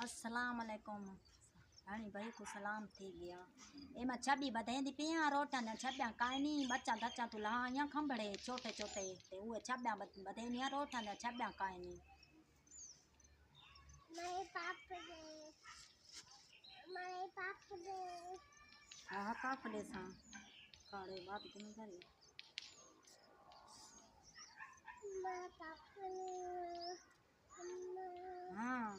अस्सलाम वालेकुम। रानी भाई को सलाम थी गया। ए मैं छबी बधाई दी पिया रोटा ने छब्या काई नहीं बच्चा दच्चा तू ला या खंबड़े छोटे छोटे ते वो छब्या बधाई नहीं रोटा ने छब्या काई नहीं मेरे पाप दे हां पाप दे सा काले बात क्यों करी मेरे पाप हां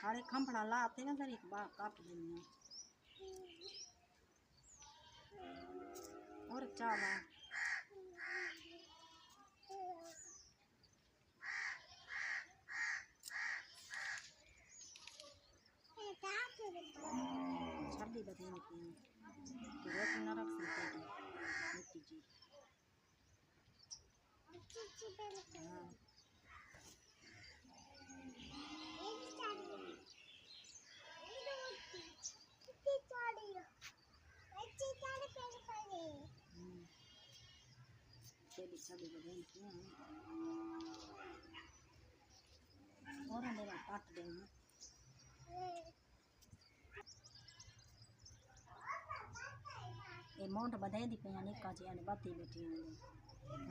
खाली खंबड़ा लाते ना सर एक बार काप देना और चाला छब्बी बधाई नहीं कि रोटी ना रख सकते मिट्टी जी हाँ छब्बी बधाई और मेरा काट देना ये मोंट बधाई दी पिया निका जी ने बाती बैठी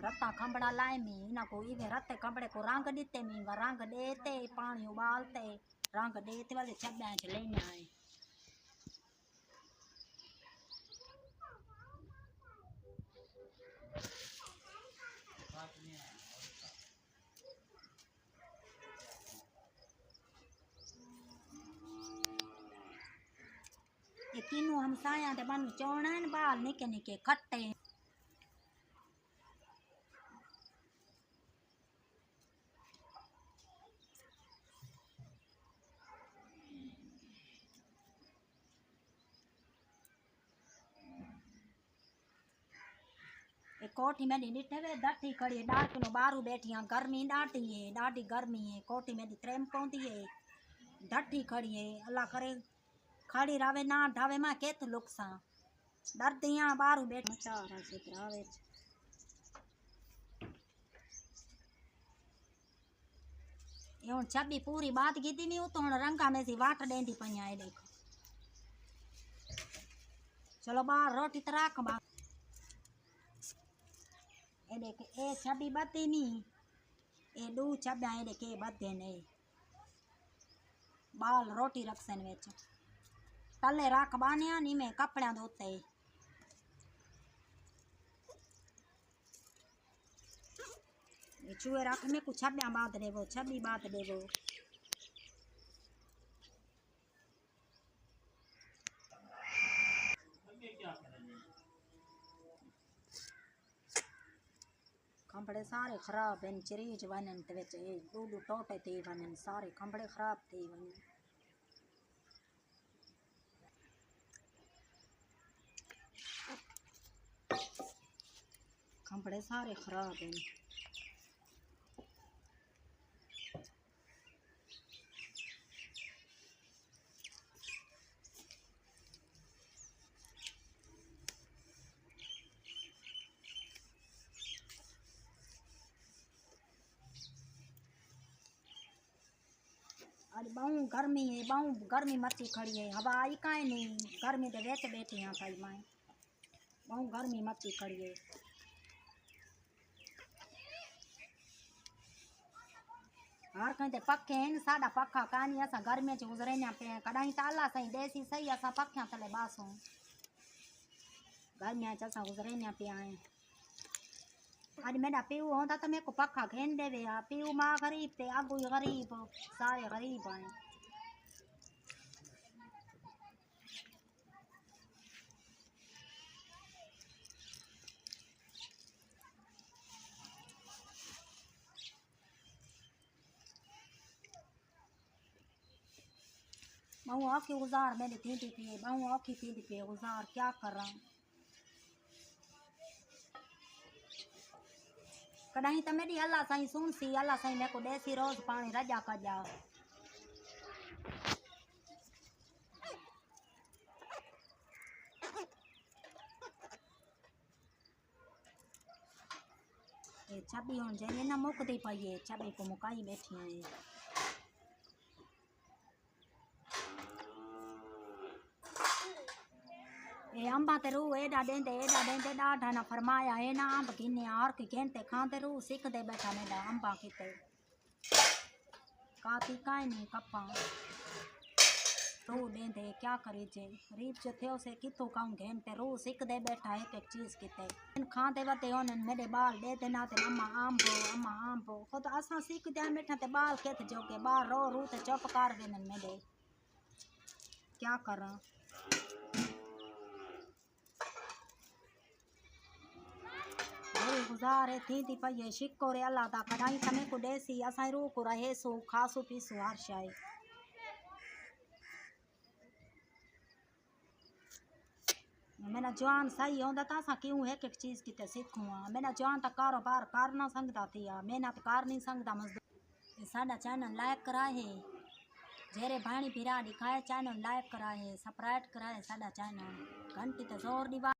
रत्ता खंबड़ा लाए मी ना को इवे रत्ते खंबड़े को रंग दीते मी रंग देते पानी उबालते रंग देते वाले छब्या च लेने आए ये किनू हम साया दे बन चौड़ा बाल निके निके खट्टे कोठी में डिठे वे दठी खड़ी डाट किलो बारू बैठिया गर्मी डाटी है डाटी गर्मी है कोठी में त्रेम पौंदी है दठी खड़ी है अल्लाह करे खड़ी रावे ना ढावे मां केत लुकसा डरदियां बारू बैठ चारा से रावे ये हुन छब्बी पूरी बात कीती नहीं तो हुन रंगा में सी वाट देंदी पईया ए देखो चलो बाहर रोटी तो रख बा ए देख ए छब्बी बत्ती नहीं ए दू छब्या ए देख ए बत्ते ने बाल रोटी रख सन विच तले रख बानिया नी में कपड़ियां धोते ये चूहे रख में कुछ छब्या बात देवो छब्बी बात देवो खंबड़े सारे खराब हैं चरीज वनन ते विच ए दूध टोटे थी वनन सारे खंबड़े खराब थी वनन खंबड़े सारे खराब हैं अरे बहु गर्मी है बहु गर्मी मची खड़ी है हवा आई काई नहीं गर्मी के वेच बैठी हाँ भाई माए बहु गर्मी मची खड़ी है हर कहीं ते पखे हैं साडा पखा कानी असा गर्मी च गुजरने पे कदाई ताला सही देसी सही असा पखिया तले बासों गर्मिया च असा गुजरने पे आए अरे मेरा पीऊ होता तो मेरे को पखा घेन देवे आ पीऊ माँ गरीब थे आगू गरीब सारे गरीब हैं बहु औखी गुजार मेरी थी पिए बहु औखी थी पिए गुजार क्या कर रहा हूँ कहीं तो मेरी अल्लाह साईं सुन सी अल्लाह साईं मेरे को देसी रोज पानी रजा कर जा छब्बी हूँ जाइए ना मुकती पई है छब्बी को मुकाई बैठी है ए अंबा ते रू एडा देंदे डाढ़ा ना फरमाया है ना अंब किन्ने हर की घंटे खाते रू सिकदे बैठा मेरा अंबा किते काती काई नहीं कप्पा रू देंदे क्या करी जे रीप जो थे उसे कितो काऊं घंटे रू सिकदे बैठा एक चीज किते खाते वते ओन मेरे बाल दे देना ते अम्मा आंबो खुद असा सिक दे बैठा ते बाल केत जो के बाल रो रू ते चुप कर देन मेरे क्या करा गुजारे थी पई शिकोरे अल्लाह ता कढ़ाई तमें को देसी असाई रू को रहे सो खासो पीसो हर शाय मेरा जवान सही होंदा ता असा क्यों एक चीज किते सीखूं मेरा जवान ता कारोबार कर ना संगदा थी मेहनत कर नहीं संगदा मजदूर साडा चैनल लाइक करा है जेरे भाणी भिरा दिखाए चैनल लाइक करा है सब्सक्राइब करा है साडा चैनल घंटी ते जोर दी